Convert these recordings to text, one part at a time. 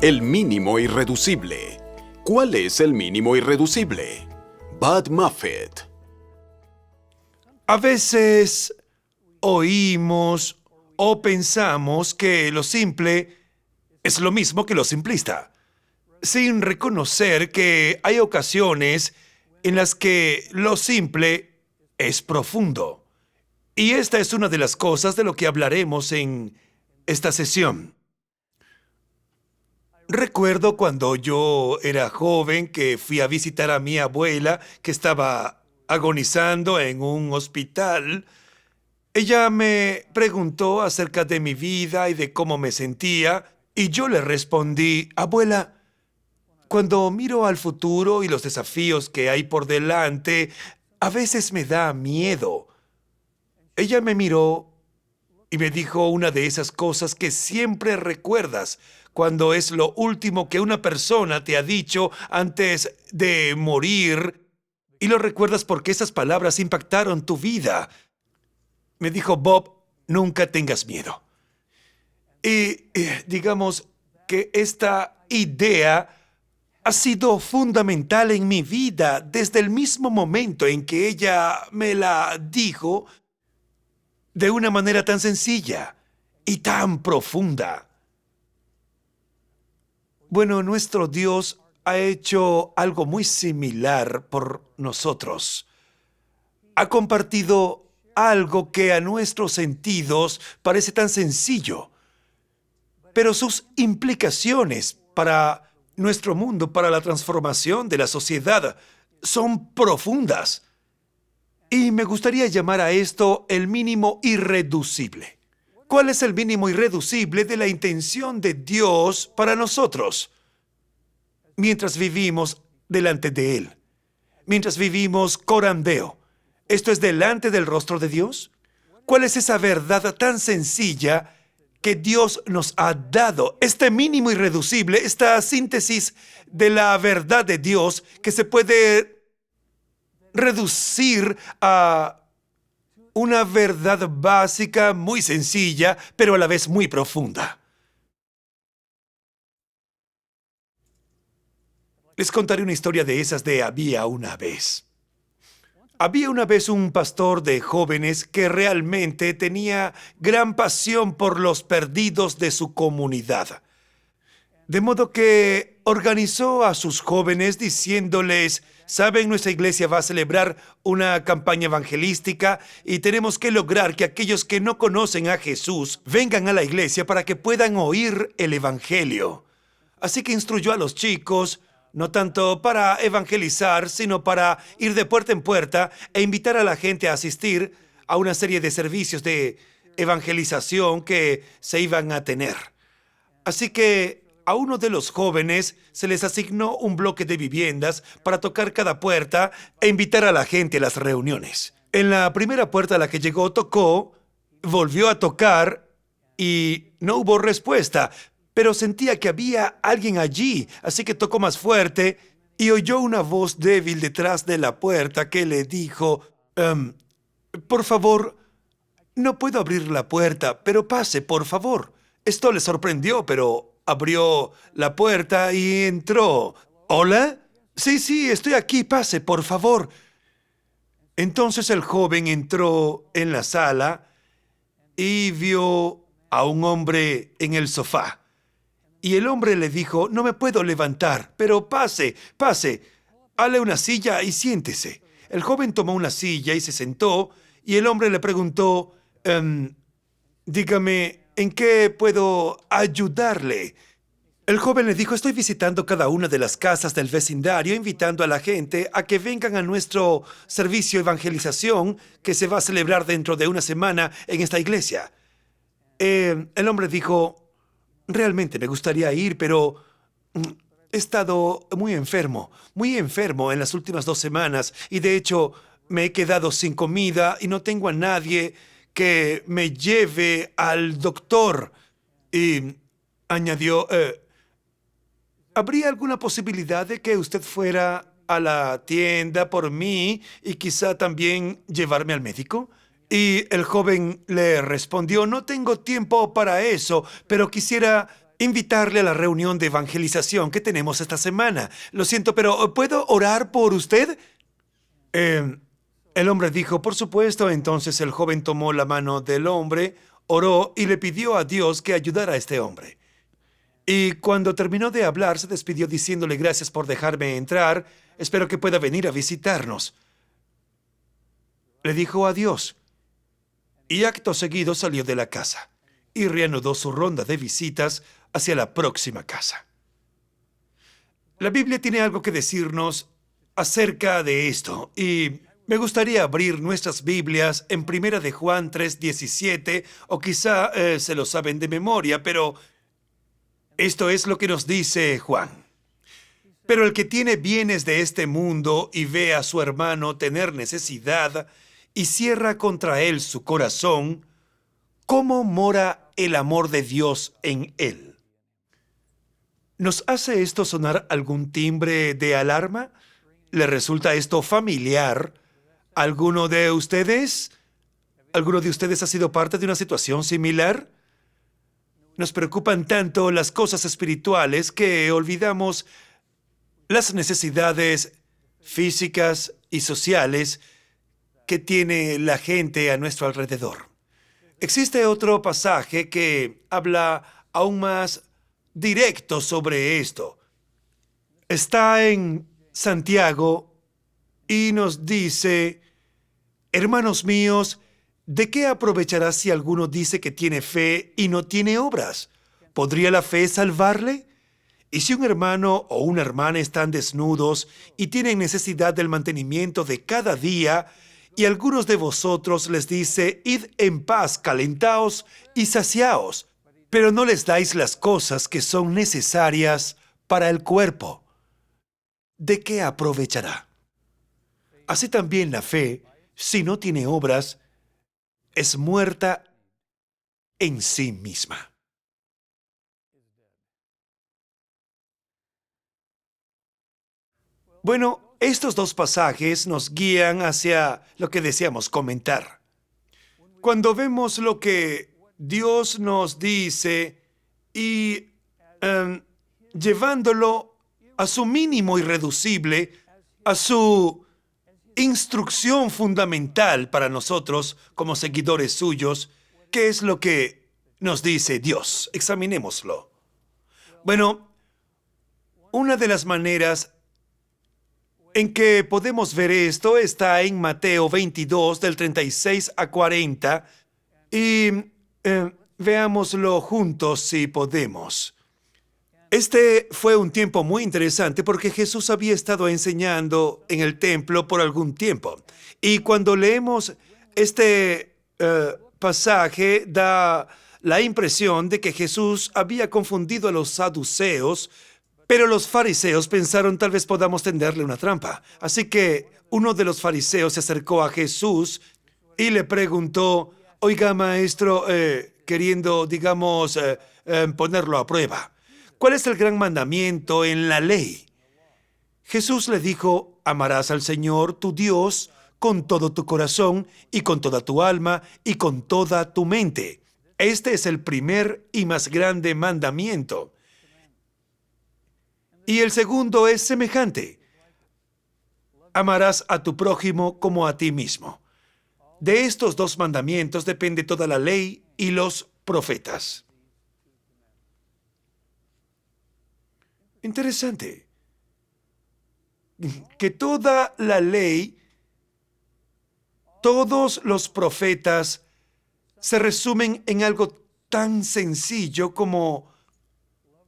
El mínimo irreducible. ¿Cuál es el mínimo irreducible? Bud Muffet. A veces oímos o pensamos que lo simple es lo mismo que lo simplista, sin reconocer que hay ocasiones en las que lo simple es profundo. Y esta es una de las cosas de lo que hablaremos en esta sesión. Recuerdo cuando yo era joven que fui a visitar a mi abuela que estaba agonizando en un hospital. Ella me preguntó acerca de mi vida y de cómo me sentía, y yo le respondí: abuela, cuando miro al futuro y los desafíos que hay por delante, a veces me da miedo. Ella me miró y me dijo una de esas cosas que siempre recuerdas cuando es lo último que una persona te ha dicho antes de morir, y lo recuerdas porque esas palabras impactaron tu vida. Me dijo: Bob, nunca tengas miedo. Y digamos que esta idea ha sido fundamental en mi vida desde el mismo momento en que ella me la dijo de una manera tan sencilla y tan profunda. Bueno, nuestro Dios ha hecho algo muy similar por nosotros. Ha compartido algo que a nuestros sentidos parece tan sencillo, pero sus implicaciones para nuestro mundo, para la transformación de la sociedad, son profundas. Y me gustaría llamar a esto el mínimo irreducible. ¿Cuál es el mínimo irreducible de la intención de Dios para nosotros? Mientras vivimos delante de Él, mientras vivimos corandeo, ¿esto es delante del rostro de Dios? ¿Cuál es esa verdad tan sencilla que Dios nos ha dado? Este mínimo irreducible, esta síntesis de la verdad de Dios que se puede reducir a una verdad básica, muy sencilla, pero a la vez muy profunda. Les contaré una historia de esas de había una vez. Había una vez un pastor de jóvenes que realmente tenía gran pasión por los perdidos de su comunidad. De modo que organizó a sus jóvenes diciéndoles: saben, nuestra iglesia va a celebrar una campaña evangelística y tenemos que lograr que aquellos que no conocen a Jesús vengan a la iglesia para que puedan oír el evangelio. Así que instruyó a los chicos, no tanto para evangelizar, sino para ir de puerta en puerta e invitar a la gente a asistir a una serie de servicios de evangelización que se iban a tener. Así que a uno de los jóvenes se les asignó un bloque de viviendas para tocar cada puerta e invitar a la gente a las reuniones. En la primera puerta a la que llegó tocó, volvió a tocar y no hubo respuesta, pero sentía que había alguien allí, así que tocó más fuerte y oyó una voz débil detrás de la puerta que le dijo: por favor, no puedo abrir la puerta, pero pase, por favor. Esto le sorprendió, pero abrió la puerta y entró. ¿Hola? Sí, estoy aquí, pase, por favor. Entonces el joven entró en la sala y vio a un hombre en el sofá. Y el hombre le dijo: no me puedo levantar, pero pase, hale una silla y siéntese. El joven tomó una silla y se sentó, y el hombre le preguntó: dígame, ¿en qué puedo ayudarle? El joven le dijo: estoy visitando cada una de las casas del vecindario, invitando a la gente a que vengan a nuestro servicio de evangelización que se va a celebrar dentro de una semana en esta iglesia. El hombre dijo: realmente me gustaría ir, pero he estado muy enfermo en las últimas 2 semanas, y de hecho me he quedado sin comida y no tengo a nadie que me lleve al doctor. Y añadió: ¿habría alguna posibilidad de que usted fuera a la tienda por mí y quizá también llevarme al médico? Y el joven le respondió: no tengo tiempo para eso, pero quisiera invitarle a la reunión de evangelización que tenemos esta semana. Lo siento, pero ¿puedo orar por usted? El hombre dijo, por supuesto. Entonces el joven tomó la mano del hombre, oró y le pidió a Dios que ayudara a este hombre. Y cuando terminó de hablar, se despidió diciéndole gracias por dejarme entrar. Espero que pueda venir a visitarnos. Le dijo adiós. Y acto seguido salió de la casa y reanudó su ronda de visitas hacia la próxima casa. La Biblia tiene algo que decirnos acerca de esto, y me gustaría abrir nuestras Biblias en Primera de Juan 3:17, o quizá se lo saben de memoria, pero esto es lo que nos dice Juan. Pero el que tiene bienes de este mundo y ve a su hermano tener necesidad y cierra contra él su corazón, ¿cómo mora el amor de Dios en él? ¿Nos hace esto sonar algún timbre de alarma? ¿Le resulta esto familiar? ¿Alguno de ustedes ha sido parte de una situación similar? Nos preocupan tanto las cosas espirituales que olvidamos las necesidades físicas y sociales que tiene la gente a nuestro alrededor. Existe otro pasaje que habla aún más directo sobre esto. Está en Santiago y nos dice, hermanos míos, ¿de qué aprovechará si alguno dice que tiene fe y no tiene obras? ¿Podría la fe salvarle? Y si un hermano o una hermana están desnudos y tienen necesidad del mantenimiento de cada día, y algunos de vosotros les dice, id en paz, calentaos y saciaos, pero no les dais las cosas que son necesarias para el cuerpo, ¿de qué aprovechará? Así también la fe, si no tiene obras, es muerta en sí misma. Bueno, estos dos pasajes nos guían hacia lo que deseamos comentar. Cuando vemos lo que Dios nos dice y llevándolo a su mínimo irreducible, a su instrucción fundamental para nosotros como seguidores suyos, ¿qué es lo que nos dice Dios? Examinémoslo. Bueno, una de las maneras en que podemos ver esto está en Mateo 22, del 36 a 40, y veámoslo juntos si podemos. Este fue un tiempo muy interesante porque Jesús había estado enseñando en el templo por algún tiempo. Y cuando leemos este pasaje, da la impresión de que Jesús había confundido a los saduceos, pero los fariseos pensaron tal vez podamos tenderle una trampa. Así que uno de los fariseos se acercó a Jesús y le preguntó, oiga, maestro, queriendo, digamos, ponerlo a prueba, ¿cuál es el gran mandamiento en la ley? Jesús le dijo, amarás al Señor, tu Dios, con todo tu corazón y con toda tu alma y con toda tu mente. Este es el primer y más grande mandamiento. Y el segundo es semejante. Amarás a tu prójimo como a ti mismo. De estos dos mandamientos depende toda la ley y los profetas. Interesante. Que toda la ley, todos los profetas se resumen en algo tan sencillo como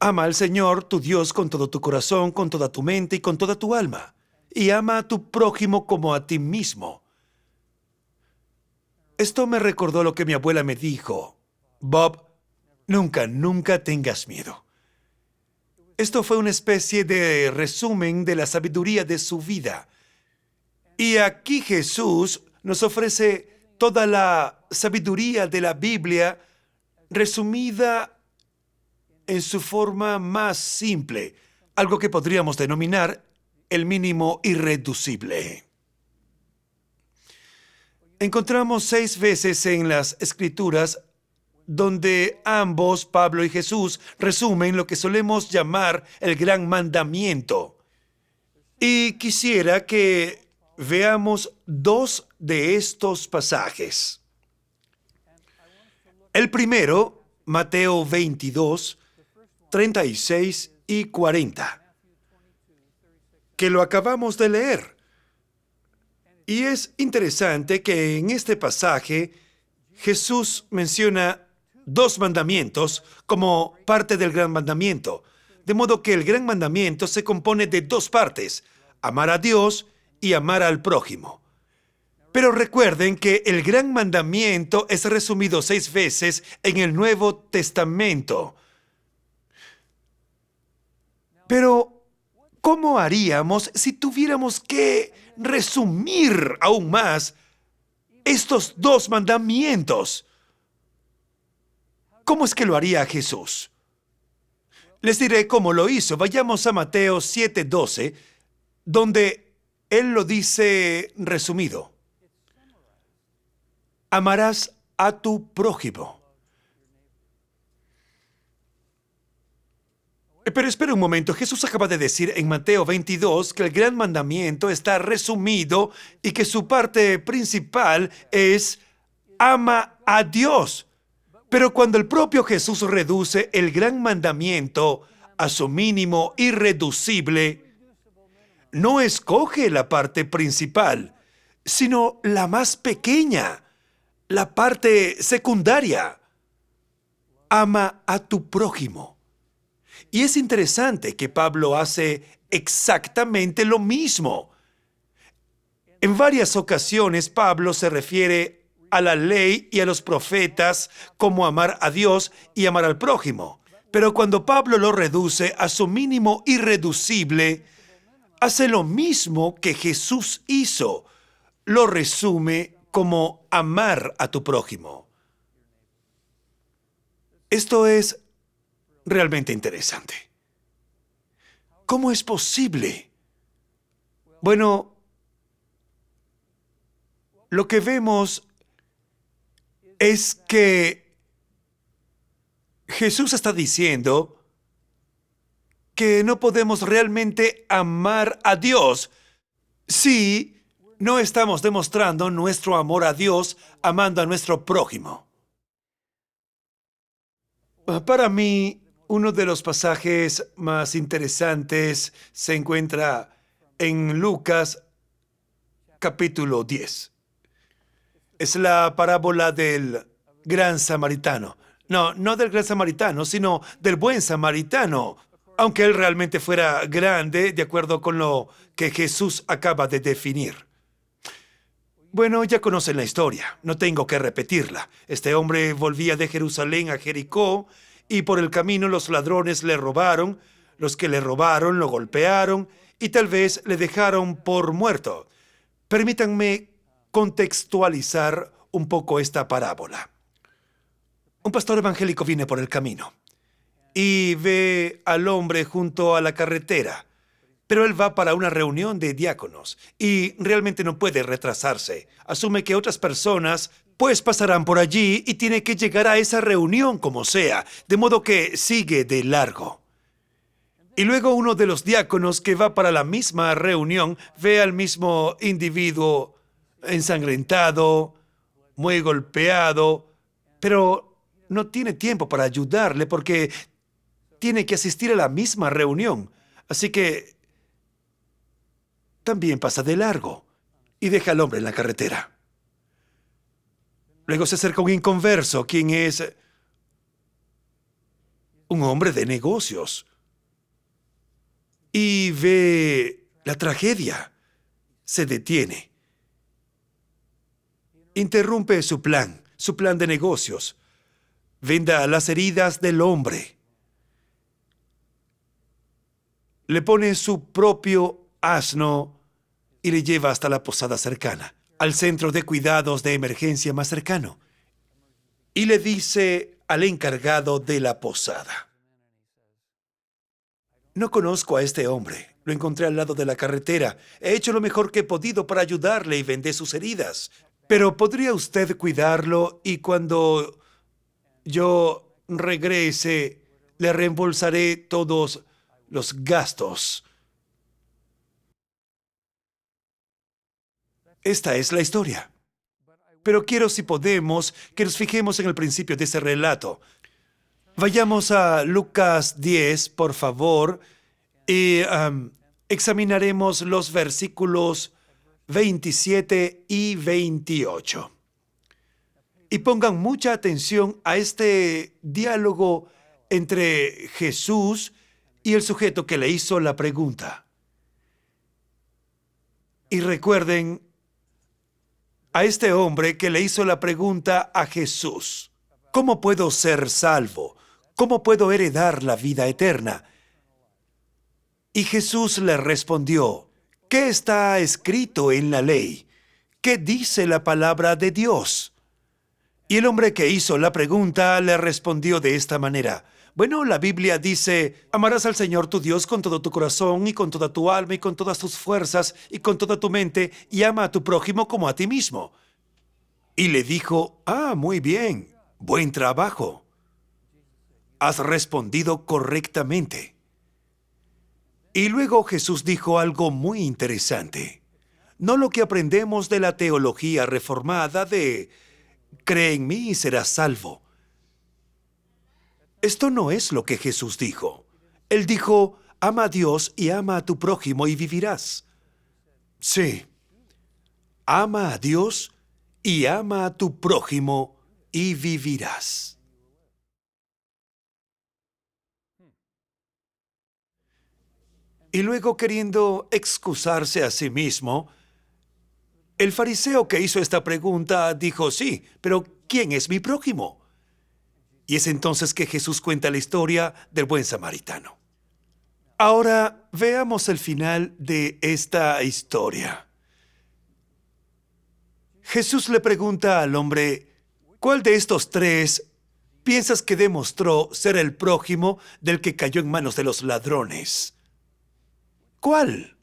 ama al Señor, tu Dios, con todo tu corazón, con toda tu mente y con toda tu alma. Y ama a tu prójimo como a ti mismo. Esto me recordó lo que mi abuela me dijo. Bob, nunca tengas miedo. Esto fue una especie de resumen de la sabiduría de su vida. Y aquí Jesús nos ofrece toda la sabiduría de la Biblia resumida en su forma más simple, algo que podríamos denominar el mínimo irreducible. Encontramos 6 veces en las Escrituras donde ambos, Pablo y Jesús, resumen lo que solemos llamar el gran mandamiento. Y quisiera que veamos dos de estos pasajes. El primero, Mateo 22, 36 y 40, que lo acabamos de leer. Y es interesante que en este pasaje Jesús menciona dos mandamientos como parte del gran mandamiento, de modo que el gran mandamiento se compone de dos partes: amar a Dios y amar al prójimo. Pero recuerden que el gran mandamiento es resumido 6 veces en el Nuevo Testamento. Pero, ¿cómo haríamos si tuviéramos que resumir aún más estos dos mandamientos? ¿Cómo es que lo haría Jesús? Les diré cómo lo hizo. Vayamos a Mateo 7:12, donde Él lo dice resumido. Amarás a tu prójimo. Pero espera un momento, Jesús acaba de decir en Mateo 22 que el gran mandamiento está resumido y que su parte principal es ama a Dios. Pero cuando el propio Jesús reduce el gran mandamiento a su mínimo irreducible, no escoge la parte principal, sino la más pequeña, la parte secundaria. Ama a tu prójimo. Y es interesante que Pablo hace exactamente lo mismo. En varias ocasiones Pablo se refiere a la ley y a los profetas como amar a Dios y amar al prójimo. Pero cuando Pablo lo reduce a su mínimo irreducible, hace lo mismo que Jesús hizo. Lo resume como amar a tu prójimo. Esto es realmente interesante. ¿Cómo es posible? Bueno, lo que vemos es que Jesús está diciendo que no podemos realmente amar a Dios si no estamos demostrando nuestro amor a Dios amando a nuestro prójimo. Para mí, uno de los pasajes más interesantes se encuentra en Lucas capítulo 10. Es la parábola del gran samaritano. No del gran samaritano, sino del buen samaritano, aunque él realmente fuera grande, de acuerdo con lo que Jesús acaba de definir. Bueno, ya conocen la historia, no tengo que repetirla. Este hombre volvía de Jerusalén a Jericó y por el camino los ladrones le robaron, los que le robaron lo golpearon y tal vez le dejaron por muerto. Permítanme contextualizar un poco esta parábola. Un pastor evangélico viene por el camino y ve al hombre junto a la carretera, pero él va para una reunión de diáconos y realmente no puede retrasarse. Asume que otras personas pues pasarán por allí y tiene que llegar a esa reunión como sea, de modo que sigue de largo. Y luego uno de los diáconos que va para la misma reunión ve al mismo individuo ensangrentado, muy golpeado, pero no tiene tiempo para ayudarle porque tiene que asistir a la misma reunión. Así que también pasa de largo y deja al hombre en la carretera. Luego se acerca un inconverso, quien es un hombre de negocios, y ve la tragedia. Se detiene. Interrumpe su plan de negocios. Venda las heridas del hombre. Le pone su propio asno y le lleva hasta la posada cercana, al centro de cuidados de emergencia más cercano. Y le dice al encargado de la posada: no conozco a este hombre. Lo encontré al lado de la carretera. He hecho lo mejor que he podido para ayudarle y vendé sus heridas. Pero ¿podría usted cuidarlo y cuando yo regrese, le reembolsaré todos los gastos. Esta es la historia. Pero quiero, si podemos, que nos fijemos en el principio de ese relato. Vayamos a Lucas 10, por favor, y examinaremos los versículos 27 y 28. Y pongan mucha atención a este diálogo entre Jesús y el sujeto que le hizo la pregunta. Y recuerden a este hombre que le hizo la pregunta a Jesús: ¿cómo puedo ser salvo? ¿Cómo puedo heredar la vida eterna? Y Jesús le respondió: ¿qué está escrito en la ley? ¿Qué dice la palabra de Dios? Y el hombre que hizo la pregunta le respondió de esta manera: bueno, la Biblia dice, amarás al Señor tu Dios con todo tu corazón y con toda tu alma y con todas tus fuerzas y con toda tu mente, y ama a tu prójimo como a ti mismo. Y le dijo: muy bien, buen trabajo. Has respondido correctamente. Y luego Jesús dijo algo muy interesante. No lo que aprendemos de la teología reformada de cree en mí y serás salvo. Esto no es lo que Jesús dijo. Él dijo: ama a Dios y ama a tu prójimo y vivirás. Sí, ama a Dios y ama a tu prójimo y vivirás. Y luego, queriendo excusarse a sí mismo, el fariseo que hizo esta pregunta dijo: sí, pero ¿quién es mi prójimo? Y es entonces que Jesús cuenta la historia del buen samaritano. Ahora veamos el final de esta historia. Jesús le pregunta al hombre: ¿cuál de estos tres piensas que demostró ser el prójimo del que cayó en manos de los ladrones? ¿Cuál?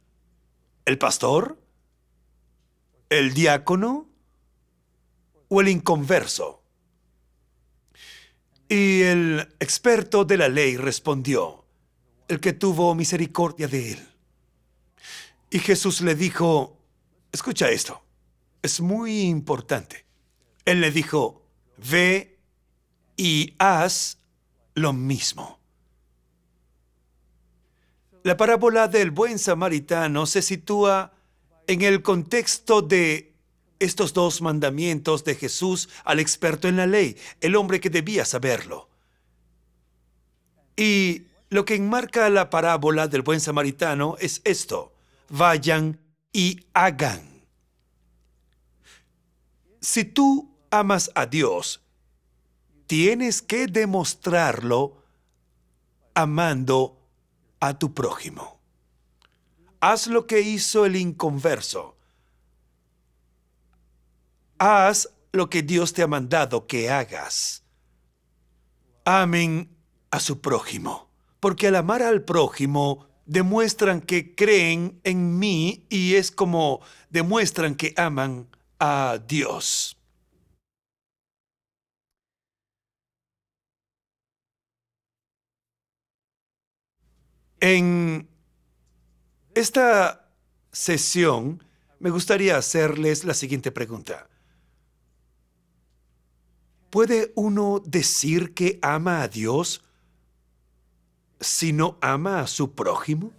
¿El pastor? ¿El diácono? ¿O el inconverso? Y el experto de la ley respondió: el que tuvo misericordia de él. Y Jesús le dijo: escucha esto, es muy importante. Él le dijo: ve y haz lo mismo. La parábola del buen samaritano se sitúa en el contexto de estos dos mandamientos de Jesús al experto en la ley, el hombre que debía saberlo. Y lo que enmarca la parábola del buen samaritano es esto: vayan y hagan. Si tú amas a Dios, tienes que demostrarlo amando a tu prójimo. Haz lo que hizo el inconverso. Haz lo que Dios te ha mandado que hagas. Amen a su prójimo, porque al amar al prójimo demuestran que creen en mí y es como demuestran que aman a Dios. En esta sesión me gustaría hacerles la siguiente pregunta. ¿Puede uno decir que ama a Dios si no ama a su prójimo?